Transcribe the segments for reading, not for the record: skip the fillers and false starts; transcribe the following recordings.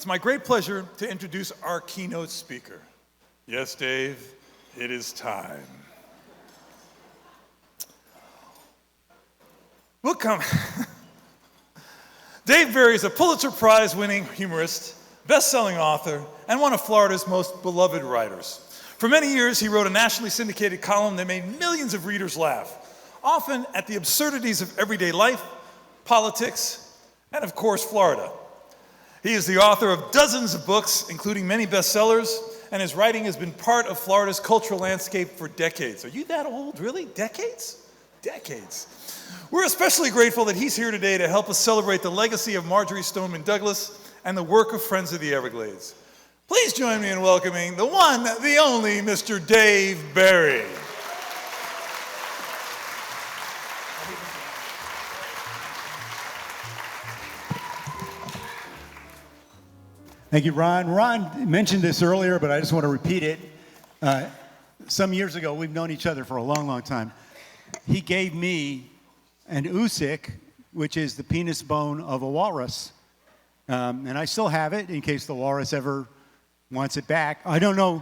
It's my great pleasure to introduce our keynote speaker. Yes, Dave, it is time. Dave Barry is a Pulitzer Prize winning humorist, best-selling author, and one of Florida's most beloved writers. For many years, he wrote a nationally syndicated column that made millions of readers laugh, often at the absurdities of everyday life, politics, and of course, Florida. He is the author of dozens of books, including many bestsellers, and his writing has been part of Florida's cultural landscape for decades. Are you that old, really? Decades? Decades. We're especially grateful that he's here today to help us celebrate the legacy of Marjory Stoneman Douglas and the work of Friends of the Everglades. Please join me in welcoming the one, the only, Mr. Dave Barry. Thank you, Ron. Ron mentioned this earlier, but I just want to repeat it. Some years ago, we've known each other for a long, long time. He gave me an oosic, which is the penis bone of a walrus. And I still have it in case the walrus ever wants it back. I don't know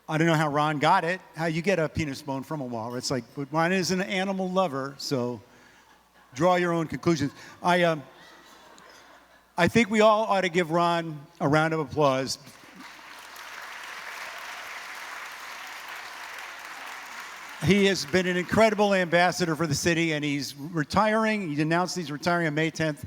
how Ron got it, how you get a penis bone from a walrus. But Ron is an animal lover, so draw your own conclusions. I think we all ought to give Ron a round of applause. He has been an incredible ambassador for the city, and he's retiring. He announced he's retiring on May 10th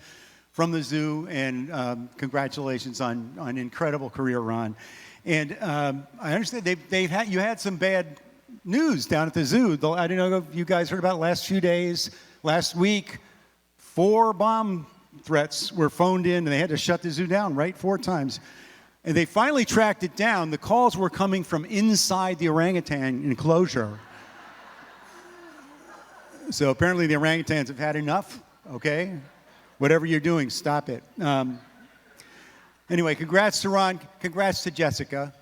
from the zoo, and congratulations on an incredible career, Ron. And I understand you had some bad news down at the zoo. I don't know if you guys heard about it last week, 4 bomb threats were phoned in, and they had to shut the zoo down, right? 4 times. And they finally tracked it down. The calls were coming from inside the orangutan enclosure. So apparently the orangutans have had enough, okay? Whatever you're doing, stop it. Anyway, congrats to Ron. Congrats to Jessica.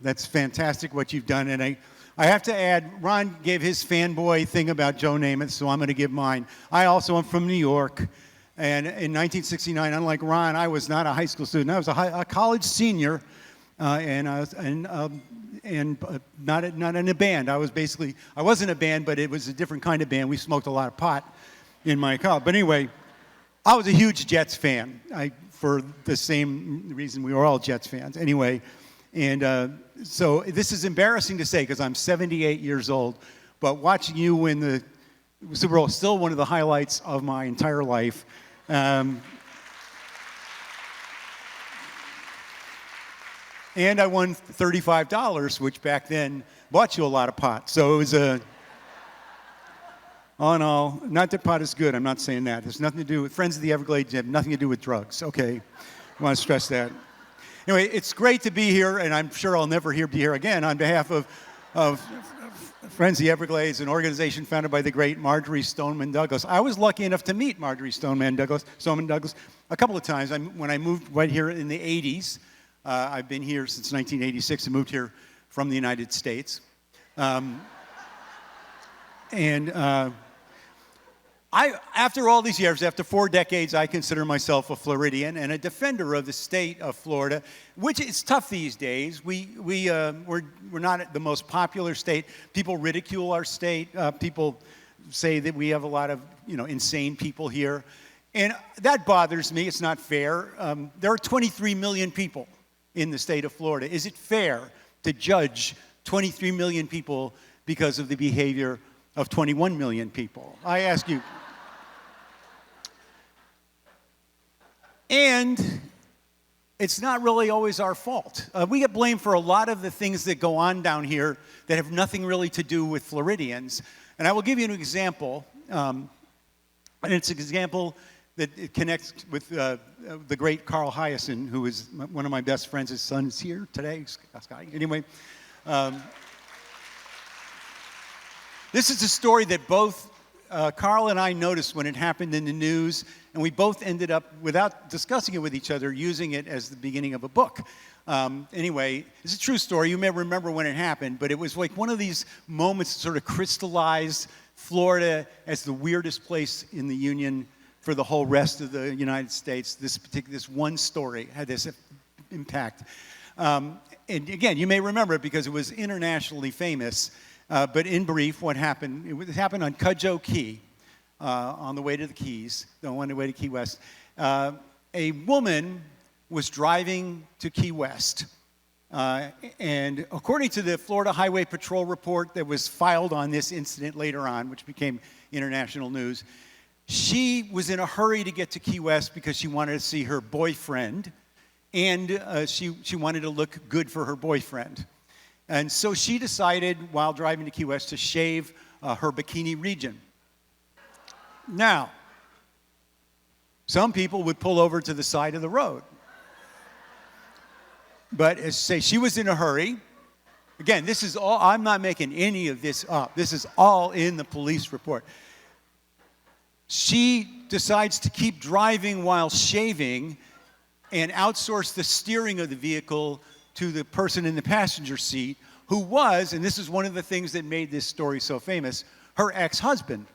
That's fantastic what you've done. And I have to add, Ron gave his fanboy thing about Joe Namath, so I'm going to give mine. I also am from New York. And in 1969, unlike Ron, I was not a high school student. I was a college senior, and not in a band. I was in a band, but it was a different kind of band. We smoked a lot of pot in my college. But anyway, I was a huge Jets fan, for the same reason we were all Jets fans. Anyway, and so this is embarrassing to say because I'm 78 years old, but watching you win the Super Bowl is still one of the highlights of my entire life. And I won $35, which back then bought you a lot of pot. So it was all in all, not that pot is good. I'm not saying that. There's nothing to do with Friends of the Everglades. Have nothing to do with drugs. Okay, I want to stress that. Anyway, it's great to be here, and I'm sure I'll never be here again on behalf of Friends of the Everglades, an organization founded by the great Marjory Stoneman Douglas. I was lucky enough to meet Marjory Stoneman Douglas a couple of times. When I moved right here in the 80s, I've been here since 1986 and moved here from the United States. After all these years, after 4 decades, I consider myself a Floridian and a defender of the state of Florida, which is tough these days. We're not the most popular state. People ridicule our state. People say that we have a lot of insane people here, and that bothers me. It's not fair. There are 23 million people in the state of Florida. Is it fair to judge 23 million people because of the behavior of 21 million people? I ask you. And it's not really always our fault. We get blamed for a lot of the things that go on down here that have nothing really to do with Floridians. And I will give you an example. And it's an example that it connects with the great Carl Hyacin, who is one of my best friends. His son's here today, Scotty. Anyway, this is a story that both Carl and I noticed when it happened in the news, and we both ended up, without discussing it with each other, using it as the beginning of a book. Anyway, it's a true story. You may remember when it happened, but it was like one of these moments that sort of crystallized Florida as the weirdest place in the Union for the whole rest of the United States. This one story had this impact. And again, you may remember it because it was internationally famous. But in brief, what happened, it happened on Cudjoe Key, on the way to the Keys, on the way to Key West. A woman was driving to Key West. And according to the Florida Highway Patrol report that was filed on this incident later on, which became international news, she was in a hurry to get to Key West because she wanted to see her boyfriend, and she wanted to look good for her boyfriend. And so she decided, while driving to Key West, to shave her bikini region. Now, some people would pull over to the side of the road. But as say, she was in a hurry. Again, this is all, I'm not making any of this up. This is all in the police report. She decides to keep driving while shaving and outsource the steering of the vehicle to the person in the passenger seat, who was, and this is one of the things that made this story so famous, her ex-husband.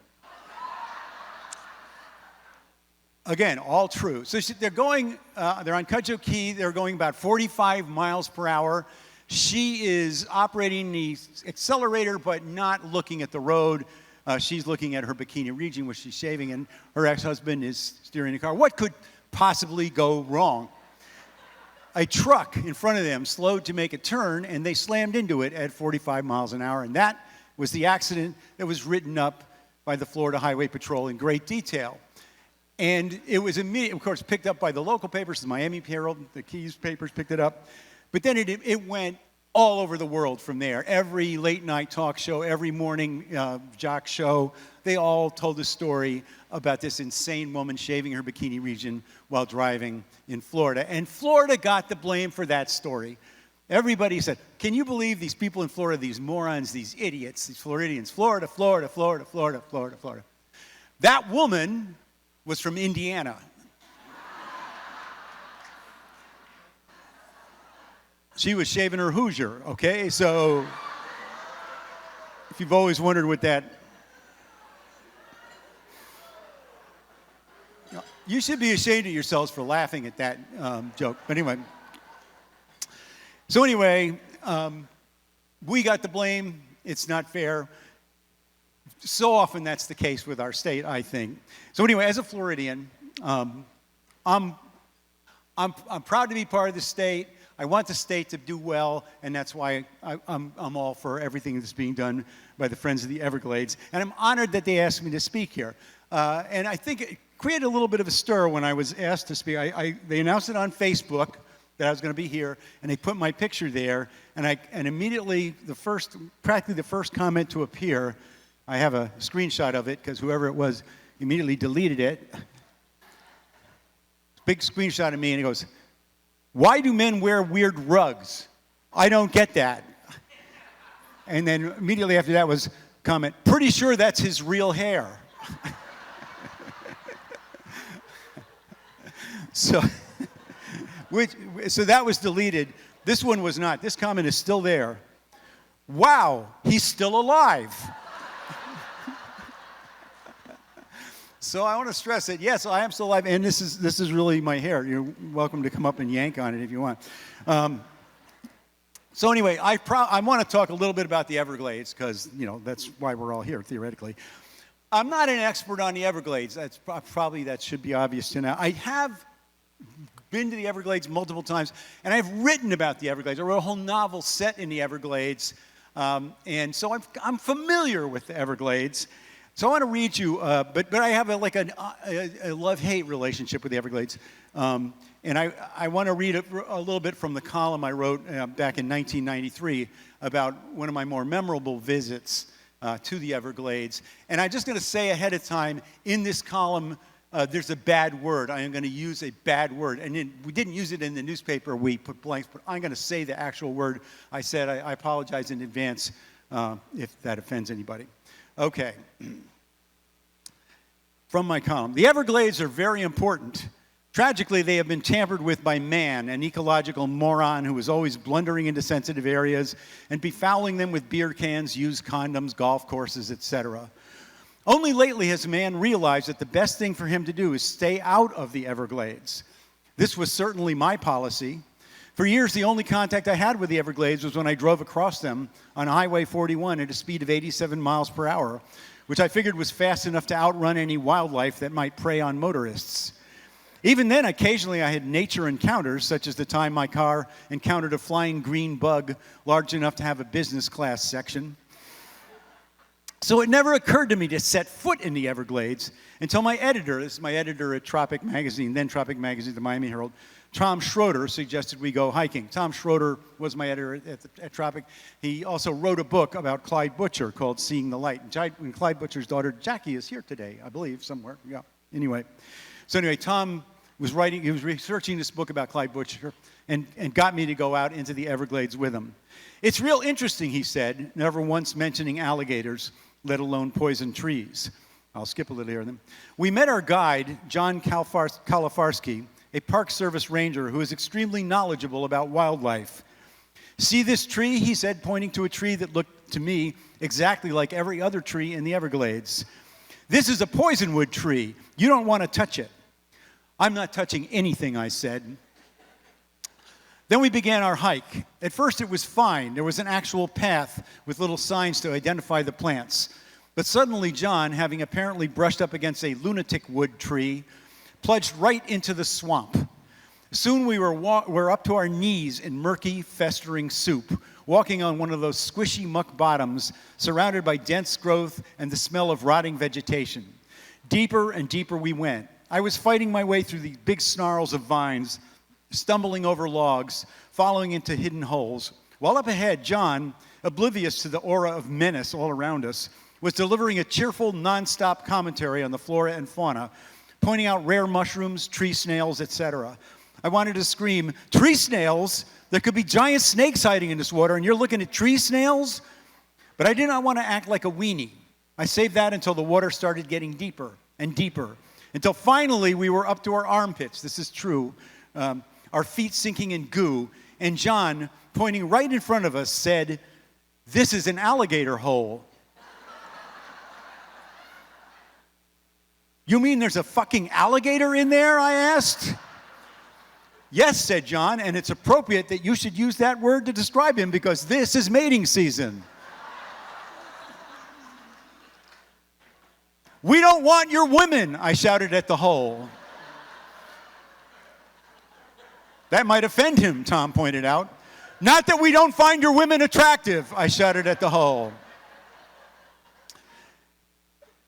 Again, all true. So they're on Cudjoe Key, they're going about 45 miles per hour. She is operating the accelerator, but not looking at the road. She's looking at her bikini region, which she's shaving, and her ex-husband is steering the car. What could possibly go wrong? A truck in front of them slowed to make a turn, and they slammed into it at 45 miles an hour. And that was the accident that was written up by the Florida Highway Patrol in great detail. And it was immediately, of course, picked up by the local papers, the Miami Herald, the Keys papers picked it up. But then it went all over the world from there. Every late-night talk show, every morning jock show, they all told the story about this insane woman shaving her bikini region while driving in Florida. And Florida got the blame for that story. Everybody said, can you believe these people in Florida, these morons, these idiots, these Floridians, Florida, Florida, Florida, Florida, Florida, Florida. That woman was from Indiana. She was shaving her Hoosier, okay? So if you've always wondered what that... You should be ashamed of yourselves for laughing at that joke. But anyway. So anyway, we got the blame. It's not fair. So often that's the case with our state, I think. So anyway, as a Floridian, I'm proud to be part of the state. I want the state to do well, and that's why I'm all for everything that's being done by the Friends of the Everglades. And I'm honored that they asked me to speak here. And I think it created a little bit of a stir when I was asked to speak. They announced it on Facebook that I was going to be here, and they put my picture there. And immediately, practically the first comment to appear, I have a screenshot of it because whoever it was immediately deleted it. Big screenshot of me, and he goes, "Why do men wear weird rugs? I don't get that." And then immediately after that was comment, "Pretty sure that's his real hair." So that was deleted. This one was not. This comment is still there. "Wow, he's still alive." So I want to stress that, yes, I am still alive, and this is really my hair. You're welcome to come up and yank on it if you want. So anyway, I want to talk a little bit about the Everglades because, that's why we're all here, theoretically. I'm not an expert on the Everglades. That should be obvious to now. I have been to the Everglades multiple times, and I've written about the Everglades. I wrote a whole novel set in the Everglades, and so I'm familiar with the Everglades. So I want to read you, but I have a love-hate relationship with the Everglades. And I want to read a little bit from the column I wrote back in 1993 about one of my more memorable visits to the Everglades. And I'm just going to say ahead of time, in this column, there's a bad word. I am going to use a bad word. And we didn't use it in the newspaper. We put blanks, but I'm going to say the actual word I said. I apologize in advance if that offends anybody. Okay. From my column. The Everglades are very important. Tragically, they have been tampered with by man, an ecological moron who is always blundering into sensitive areas and befouling them with beer cans, used condoms, golf courses, etc. Only lately has a man realized that the best thing for him to do is stay out of the Everglades. This was certainly my policy. For years, the only contact I had with the Everglades was when I drove across them on Highway 41 at a speed of 87 miles per hour, which I figured was fast enough to outrun any wildlife that might prey on motorists. Even then, occasionally I had nature encounters, such as the time my car encountered a flying green bug large enough to have a business class section. So it never occurred to me to set foot in the Everglades until my editor, this is my editor at Tropic Magazine, then Tropic Magazine, the Miami Herald, Tom Schroeder, suggested we go hiking. Tom Schroeder was my editor at Tropic. He also wrote a book about Clyde Butcher called Seeing the Light. And Clyde Butcher's daughter, Jackie, is here today, I believe, somewhere. Yeah. Anyway, Tom was researching this book about Clyde Butcher and got me to go out into the Everglades with him. It's real interesting, he said, never once mentioning alligators, let alone poison trees. I'll skip a little here. We met our guide, John Kalifarsky, a Park Service ranger who is extremely knowledgeable about wildlife. See this tree, he said, pointing to a tree that looked to me exactly like every other tree in the Everglades. This is a poisonwood tree. You don't want to touch it. I'm not touching anything, I said. Then we began our hike. At first it was fine. There was an actual path with little signs to identify the plants. But suddenly John, having apparently brushed up against a lunatic wood tree, plunged right into the swamp. Soon we were up to our knees in murky, festering soup, walking on one of those squishy muck bottoms, surrounded by dense growth and the smell of rotting vegetation. Deeper and deeper we went. I was fighting my way through the big snarls of vines, stumbling over logs, following into hidden holes. While up ahead, John, oblivious to the aura of menace all around us, was delivering a cheerful, nonstop commentary on the flora and fauna, pointing out rare mushrooms, tree snails, etc. I wanted to scream, tree snails? There could be giant snakes hiding in this water, and you're looking at tree snails? But I did not want to act like a weenie. I saved that until the water started getting deeper and deeper, until finally we were up to our armpits. This is true. Our feet sinking in goo, and John, pointing right in front of us, said, "This is an alligator hole." You mean there's a fucking alligator in there, I asked. Yes, said John, and it's appropriate that you should use that word to describe him because this is mating season. We don't want your women, I shouted at the hole. That might offend him, Tom pointed out. Not that we don't find your women attractive, I shouted at the hole.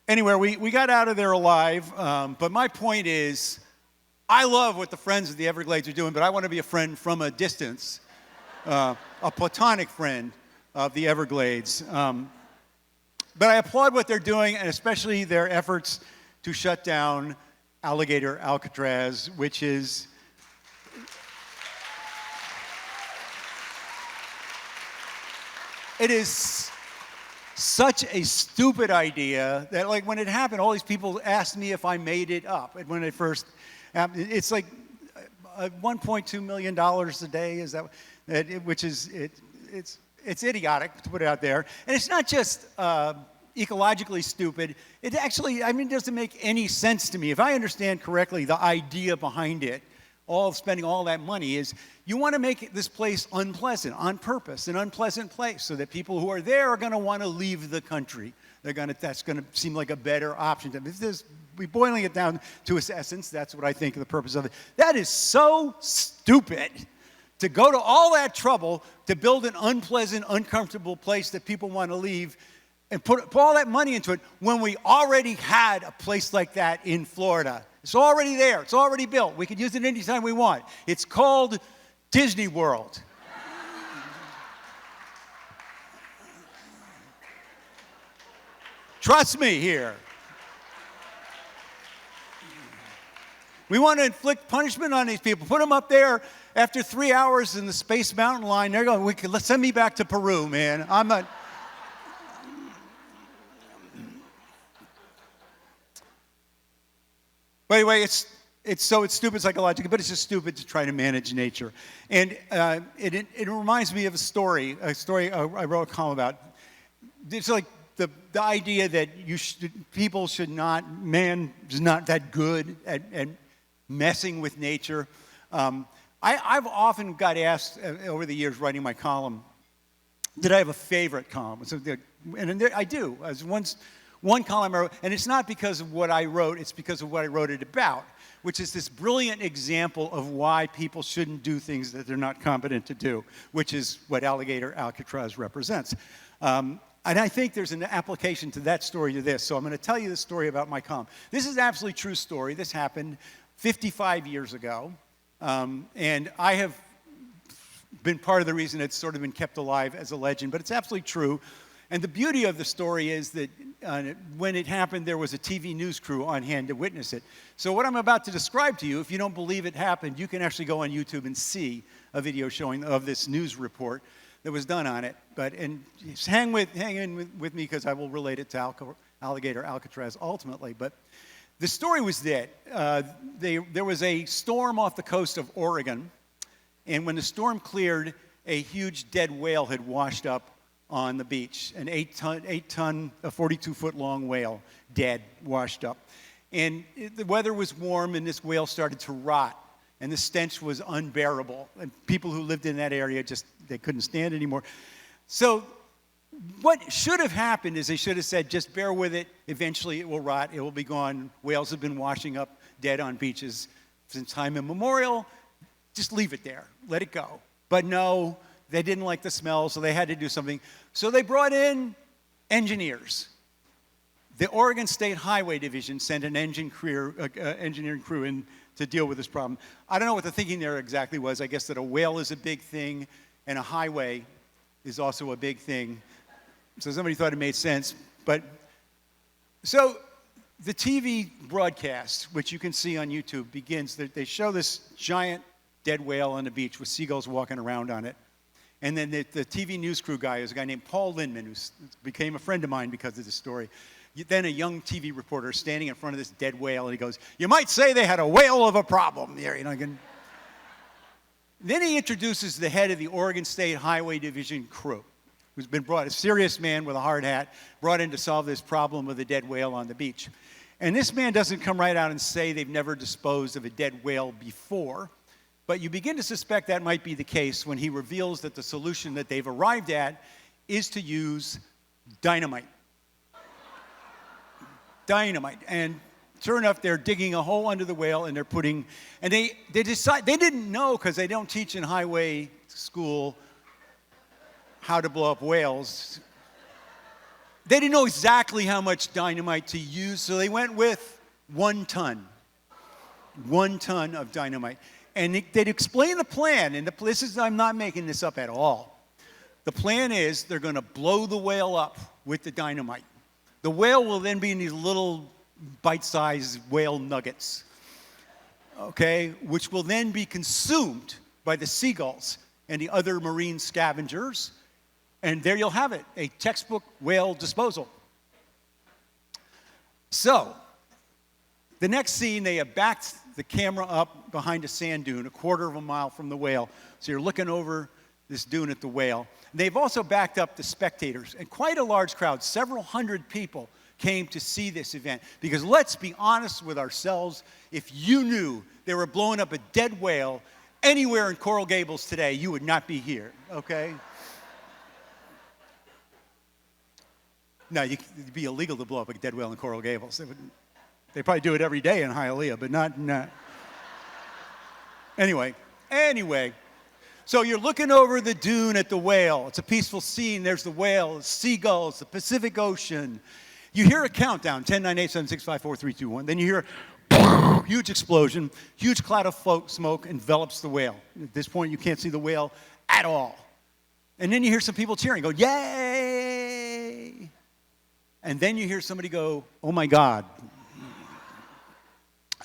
Anyway, we got out of there alive, but my point is, I love what the Friends of the Everglades are doing, but I want to be a friend from a distance, a platonic friend of the Everglades. But I applaud what they're doing, and especially their efforts to shut down alligator Alcatraz, which is... It is such a stupid idea that, like, when it happened, all these people asked me if I made it up. And when it first happened, it's like $1.2 million a day, is that, which is, it's idiotic to put it out there. And it's not just ecologically stupid. It actually, it doesn't make any sense to me. If I understand correctly, the idea behind it, spending all that money is you want to make this place unpleasant on purpose, an unpleasant place, so that people who are there are going to want to leave the country. That's going to seem like a better option to them. If this, we're boiling it down to its essence, that's what I think the purpose of it. That is so stupid to go to all that trouble to build an unpleasant, uncomfortable place that people want to leave and put all that money into it when we already had a place like that in Florida. It's already there. It's already built. We could use it anytime we want. It's called Disney World. Trust me here. We want to inflict punishment on these people. Put them up there after 3 hours in the Space Mountain line. They're going, let's send me back to Peru, man. I'm not... But anyway, it's stupid psychologically, but it's just stupid to try to manage nature. And it reminds me of a story I wrote a column about. It's like the idea that people should not, man is not that good at messing with nature. I've often got asked over the years writing my column, did I have a favorite column? And I do. As one column I wrote, and it's not because of what I wrote, it's because of what I wrote it about, which is this brilliant example of why people shouldn't do things that they're not competent to do, which is what Alligator Alcatraz represents. And I think there's an application to that story to this. So I'm going to tell you the story about my column. This is an absolutely true story. This happened 55 years ago. And I have been part of the reason it's sort of been kept alive as a legend, but it's absolutely true. And the beauty of the story is that when it happened, there was a TV news crew on hand to witness it. So what I'm about to describe to you, if you don't believe it happened, you can actually go on YouTube and see a video showing of this news report that was done on it. And hang in with me because I will relate it to Alligator Alcatraz ultimately. But the story was that there was a storm off the coast of Oregon, and when the storm cleared, a huge dead whale had washed up on the beach, an 8-ton, a 42-foot-long whale, dead, washed up. And the weather was warm, and this whale started to rot, and the stench was unbearable. And people who lived in that area they couldn't stand it anymore. So what should have happened is they should have said, just bear with it. Eventually it will rot. It will be gone. Whales have been washing up dead on beaches since time immemorial. Just leave it there. Let it go. But no, they didn't like the smell, so they had to do something. So they brought in engineers. The Oregon State Highway Division sent an engineering crew in to deal with this problem. I don't know what the thinking there exactly was. I guess that a whale is a big thing, and a highway is also a big thing. So somebody thought it made sense. So the TV broadcast, which you can see on YouTube, begins. They show this giant dead whale on the beach with seagulls walking around on it. And then the TV news crew guy is a guy named Paul Lindman, who became a friend of mine because of this story. Then a young TV reporter standing in front of this dead whale, and he goes, "You might say they had a whale of a problem there." Then he introduces the head of the Oregon State Highway Division crew, who's been brought, a serious man with a hard hat, brought in to solve this problem of the dead whale on the beach. And this man doesn't come right out and say they've never disposed of a dead whale before, but you begin to suspect that might be the case when he reveals that the solution that they've arrived at is to use dynamite. Dynamite. And sure enough, they're digging a hole under the whale, and they're putting, and they decide, they didn't know, because they don't teach in highway school how to blow up whales. They didn't know exactly how much dynamite to use, so they went with 1 ton. 1 ton of dynamite. And they'd explain the plan, and I'm not making this up at all. The plan is they're going to blow the whale up with the dynamite. The whale will then be in these little bite-sized whale nuggets, okay, which will then be consumed by the seagulls and the other marine scavengers, and there you'll have it, a textbook whale disposal. So, the next scene, they have backed the camera up behind a sand dune, 1/4 of a mile from the whale. So you're looking over this dune at the whale. They've also backed up the spectators, and quite a large crowd, several hundred people came to see this event. Because let's be honest with ourselves, if you knew they were blowing up a dead whale anywhere in Coral Gables today, you would not be here, okay? No, it'd be illegal to blow up a dead whale in Coral Gables. They probably do it every day in Hialeah, but not. Anyway. So you're looking over the dune at the whale. It's a peaceful scene. There's the whale, the seagulls, the Pacific Ocean. You hear a countdown, 10, 9, 8, 7, 6, 5, 4, 3, 2, 1. Then you hear a huge explosion. Huge cloud of smoke envelops the whale. At this point, you can't see the whale at all. And then you hear some people cheering, go, "Yay!" And then you hear somebody go, "Oh my God."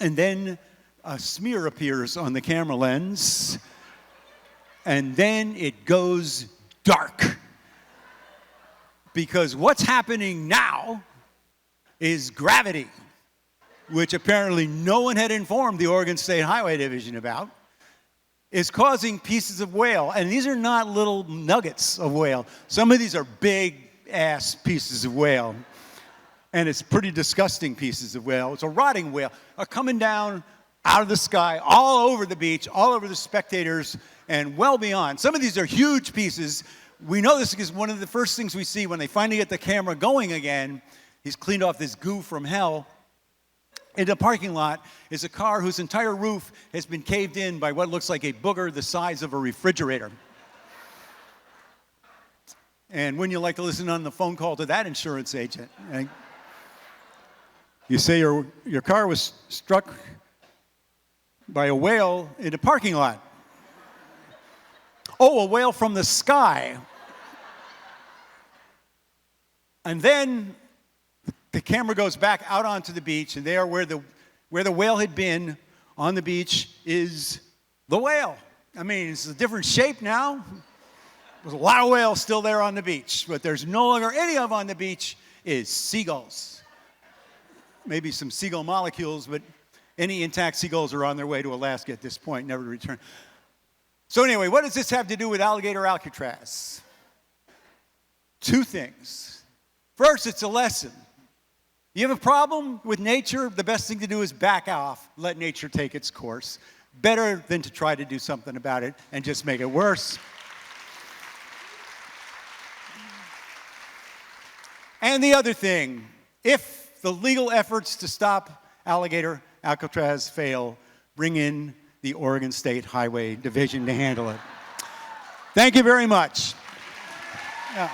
And then a smear appears on the camera lens, and then it goes dark. Because what's happening now is gravity, which apparently no one had informed the Oregon State Highway Division about, is causing pieces of whale. And these are not little nuggets of whale. Some of these are big cheap-ass pieces of whale. And it's pretty disgusting pieces of whale. It's a rotting whale coming down out of the sky, all over the beach, all over the spectators, and well beyond. Some of these are huge pieces. We know this because one of the first things we see when they finally get the camera going again, he's cleaned off this goo from hell. In the parking lot is a car whose entire roof has been caved in by what looks like a booger the size of a refrigerator. And wouldn't you like to listen on the phone call to that insurance agent? You say your car was struck by a whale in the parking lot. Oh, a whale from the sky. And then the camera goes back out onto the beach, and there where the whale had been on the beach is the whale. I mean, it's a different shape now. There's a lot of whales still there on the beach, but there's no longer any of on the beach is seagulls. Maybe some seagull molecules, but any intact seagulls are on their way to Alaska at this point, never to return. So anyway, what does this have to do with alligator Alcatraz? Two things. First, it's a lesson. You have a problem with nature, the best thing to do is back off, let nature take its course. Better than to try to do something about it and just make it worse. And the other thing, if the legal efforts to stop alligator Alcatraz fail, bring in the Oregon State Highway Division to handle it. Thank you very much. Yeah.